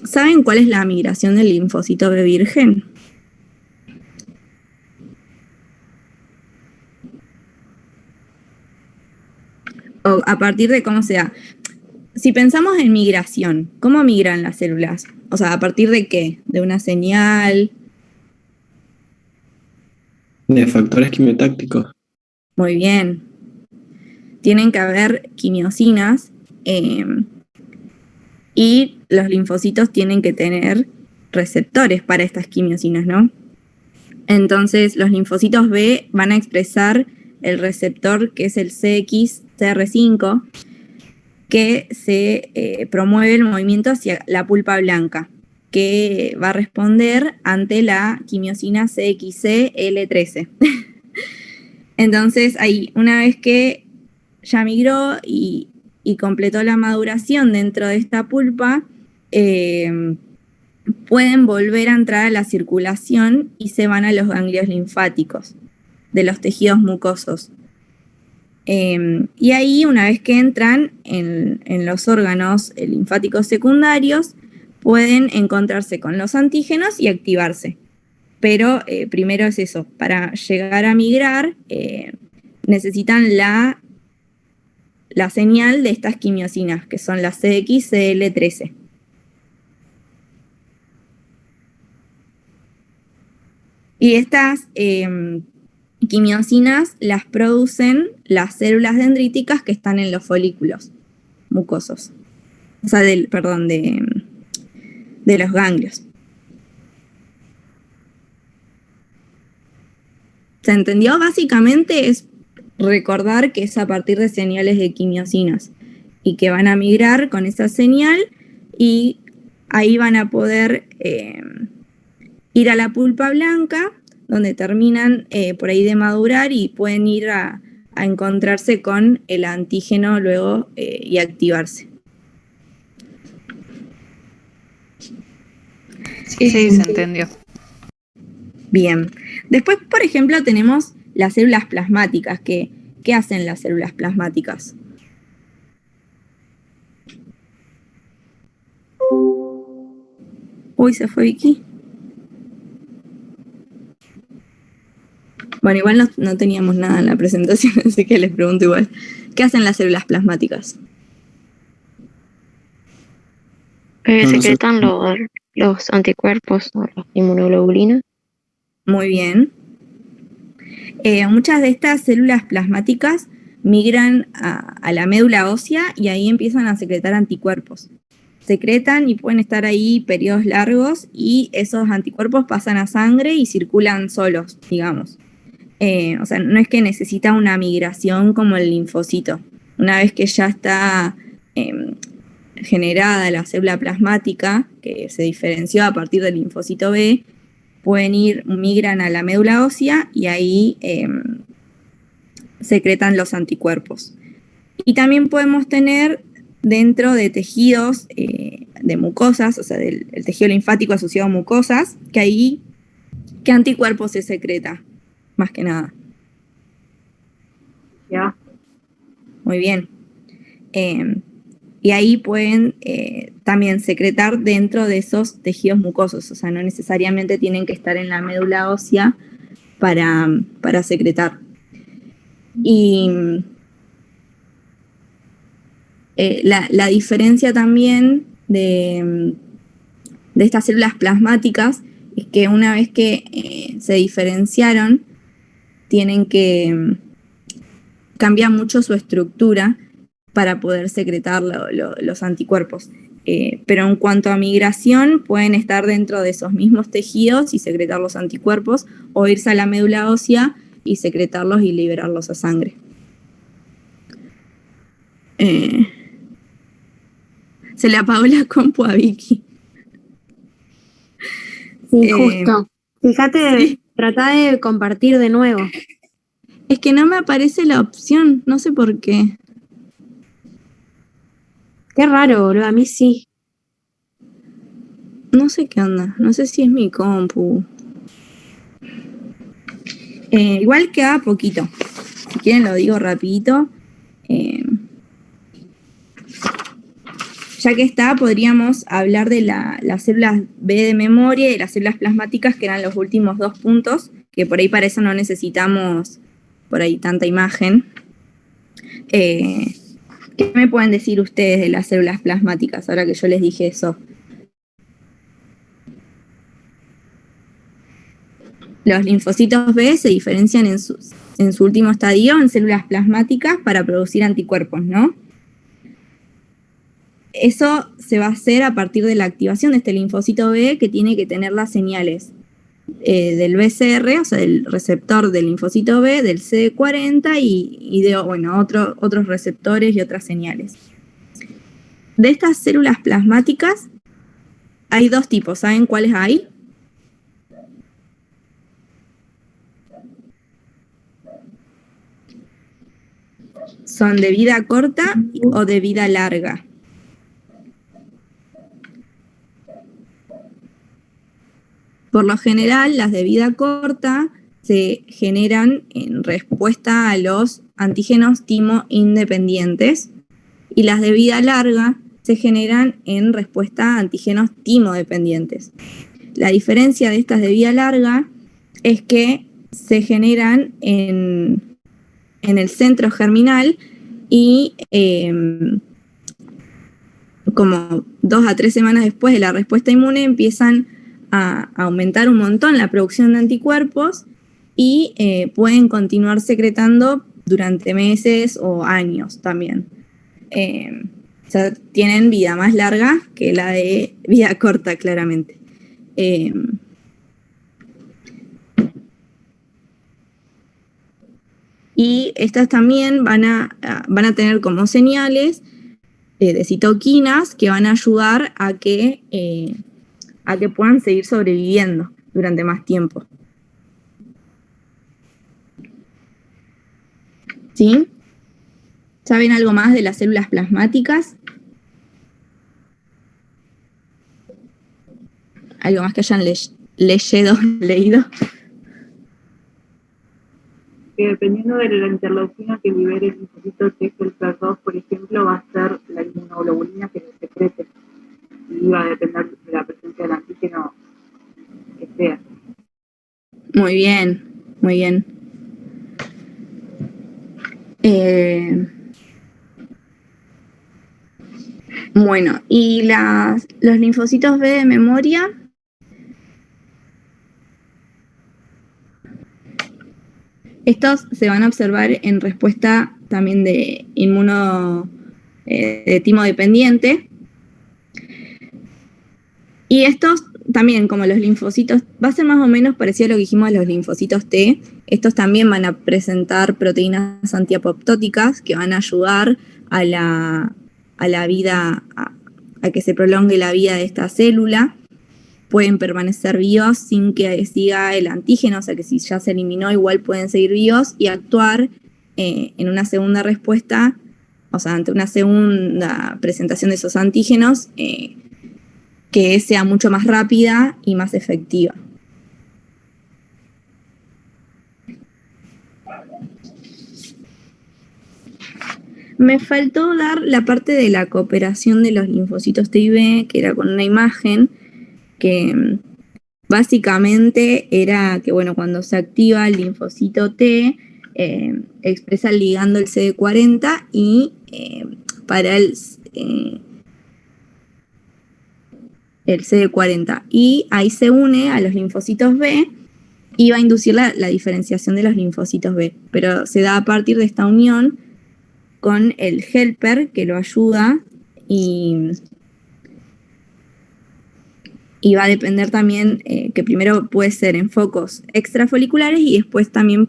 ¿Saben cuál es la migración del linfocito B virgen? O a partir de cómo sea. Si pensamos en migración, ¿cómo migran las células? O sea, ¿a partir de qué? ¿De una señal? De factores quimiotácticos. Muy bien. Tienen que haber quimiosinas y los linfocitos tienen que tener receptores para estas quimiosinas, ¿no? Entonces, los linfocitos B van a expresar el receptor que es el CXCR5, que se promueve el movimiento hacia la pulpa blanca, que va a responder ante la quimiosina CXCL13. Entonces, ahí, una vez que ya migró y completó la maduración dentro de esta pulpa, pueden volver a entrar a la circulación y se van a los ganglios linfáticos de los tejidos mucosos. Y ahí, una vez que entran en los órganos linfáticos secundarios, pueden encontrarse con los antígenos y activarse. Pero primero es eso, para llegar a migrar necesitan la señal de estas quimiosinas, que son las CXCL13. Y estas quimiosinas las producen las células dendríticas que están en los folículos mucosos. O sea, de los ganglios. ¿Se entendió? Básicamente es recordar que es a partir de señales de quimiosinas y que van a migrar con esa señal y ahí van a poder ir a la pulpa blanca, donde terminan por ahí de madurar y pueden ir a encontrarse con el antígeno luego y activarse. Sí, se entendió. Bien. Después, por ejemplo, tenemos las células plasmáticas. ¿Qué hacen las células plasmáticas? Uy, se fue Vicky. Bueno, igual no teníamos nada en la presentación, así que les pregunto igual. ¿Qué hacen las células plasmáticas? Secretan los anticuerpos o las inmunoglobulinas. Muy bien. Muchas de estas células plasmáticas migran a la médula ósea y ahí empiezan a secretar anticuerpos. Secretan y pueden estar ahí periodos largos y esos anticuerpos pasan a sangre y circulan solos, digamos. O sea, no es que necesita una migración como el linfocito. Una vez que ya está generada la célula plasmática, que se diferenció a partir del linfocito B, migran a la médula ósea y ahí secretan los anticuerpos. Y también podemos tener dentro de tejidos de mucosas, o sea, el tejido linfático asociado a mucosas, que ahí, ¿qué anticuerpo se secreta? Más que nada. Ya. Muy bien. Y ahí pueden también secretar dentro de esos tejidos mucosos, o sea, no necesariamente tienen que estar en la médula ósea para secretar. Y la diferencia también de estas células plasmáticas es que una vez que se diferenciaron, tienen que cambiar mucho su estructura para poder secretar los anticuerpos. Pero en cuanto a migración, pueden estar dentro de esos mismos tejidos y secretar los anticuerpos, o irse a la médula ósea y secretarlos y liberarlos a sangre. Se le apagó la compu a Vicky. Sí, justo. Fíjate, sí. Trata de compartir de nuevo. Es que no me aparece la opción, no sé por qué. Qué raro, boludo, a mí sí. No sé qué onda, no sé si es mi compu. Igual queda poquito. Si quieren lo digo rapidito. Ya que está, podríamos hablar de las células B de memoria y de las células plasmáticas, que eran los últimos 2 puntos, que por ahí para eso no necesitamos por ahí tanta imagen. ¿Qué me pueden decir ustedes de las células plasmáticas, ahora que yo les dije eso? Los linfocitos B se diferencian en su último estadio en células plasmáticas para producir anticuerpos, ¿no? eso se va a hacer a partir de la activación de este linfocito B, que tiene que tener las señales del BCR, o sea, del receptor del linfocito B, del CD40 y de otros receptores y otras señales. De estas células plasmáticas hay dos tipos. ¿Saben cuáles hay? Son de vida corta o de vida larga. Por lo general, las de vida corta se generan en respuesta a los antígenos timo independientes y las de vida larga se generan en respuesta a antígenos timo dependientes. La diferencia de estas de vida larga es que se generan en el centro germinal y como 2 a 3 semanas después de la respuesta inmune empiezan a aumentar un montón la producción de anticuerpos y pueden continuar secretando durante meses o años también. O sea, tienen vida más larga que la de vida corta, claramente. Y estas también van a tener como señales de citoquinas que van a ayudar a que puedan seguir sobreviviendo durante más tiempo. ¿Sí? ¿Saben algo más de las células plasmáticas? ¿Algo más que hayan leído? Que dependiendo de la interleucina que libere el linfocito T helper 2, por ejemplo, va a ser la inmunoglobulina que se secrete y va a depender de la presencia del antígeno que sea. Muy bien, muy bien. Bueno, y los linfocitos B de memoria. Estos se van a observar en respuesta también de de timo dependiente. Y estos también, como los linfocitos, va a ser más o menos parecido a lo que dijimos de los linfocitos T. Estos también van a presentar proteínas antiapoptóticas que van a ayudar a la vida, a que se prolongue la vida de esta célula. Pueden permanecer vivos sin que siga el antígeno, o sea que si ya se eliminó igual pueden seguir vivos y actuar en una segunda respuesta, o sea, ante una segunda presentación de esos antígenos que sea mucho más rápida y más efectiva. Me faltó dar la parte de la cooperación de los linfocitos T y B, que era con una imagen que básicamente era que, bueno, cuando se activa el linfocito T, expresa ligando el CD40 y para el CD40. Y ahí se une a los linfocitos B y va a inducir la diferenciación de los linfocitos B. Pero se da a partir de esta unión con el helper que lo ayuda y va a depender también que primero puede ser en focos extrafoliculares y después también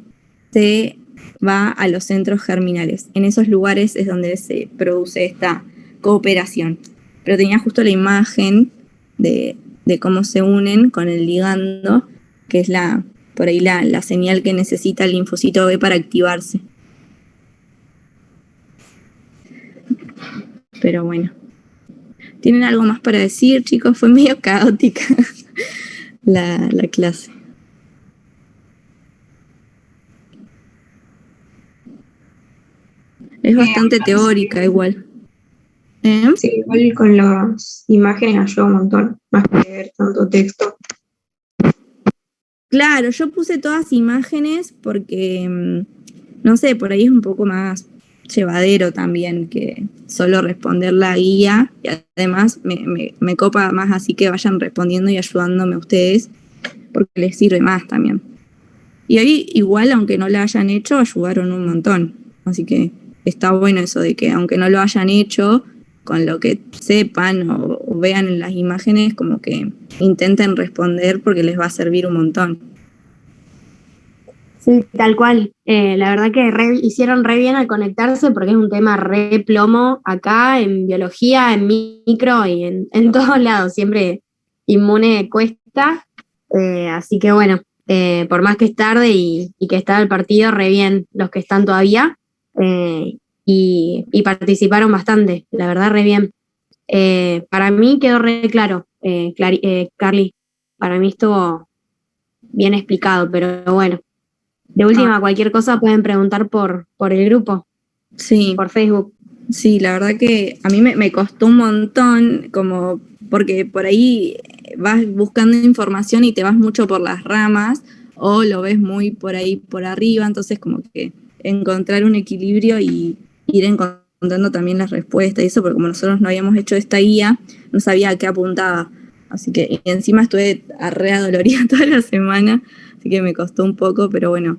se va a los centros germinales. En esos lugares es donde se produce esta cooperación. Pero tenía justo la imagen de cómo se unen con el ligando, que es por ahí la señal que necesita el linfocito B para activarse. Pero bueno. ¿Tienen algo más para decir, chicos? Fue medio caótica la clase. Es bastante teórica igual. Sí, igual con las imágenes ayuda un montón, más que ver tanto texto. Claro, yo puse todas imágenes porque, no sé, por ahí es un poco más llevadero también que solo responder la guía, y además me copa más así que vayan respondiendo y ayudándome ustedes porque les sirve más también. Y hoy igual, aunque no la hayan hecho, ayudaron un montón, así que está bueno eso de que aunque no lo hayan hecho, con lo que sepan o vean en las imágenes, como que intenten responder porque les va a servir un montón. Sí, tal cual. La verdad que hicieron re bien al conectarse porque es un tema re plomo acá en biología, en micro y en todos lados. Siempre inmune cuesta. Así que bueno, por más que es tarde y que está el partido, re bien los que están todavía. Y participaron bastante, la verdad, re bien. Para mí quedó re claro, Carly. Para mí estuvo bien explicado, pero bueno. De última, cualquier cosa pueden preguntar por el grupo, Sí, por Facebook. sí, la verdad que a mí me costó un montón, como porque por ahí vas buscando información y te vas mucho por las ramas o lo ves muy por ahí por arriba, entonces como que encontrar un equilibrio y ir encontrando también las respuestas y eso, porque como nosotros no habíamos hecho esta guía, no sabía a qué apuntaba. Así que y encima estuve re adolorida toda la semana, así que me costó un poco, pero bueno,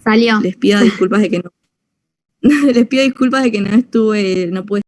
Salió. les pido disculpas de que no les pido disculpas de que no pude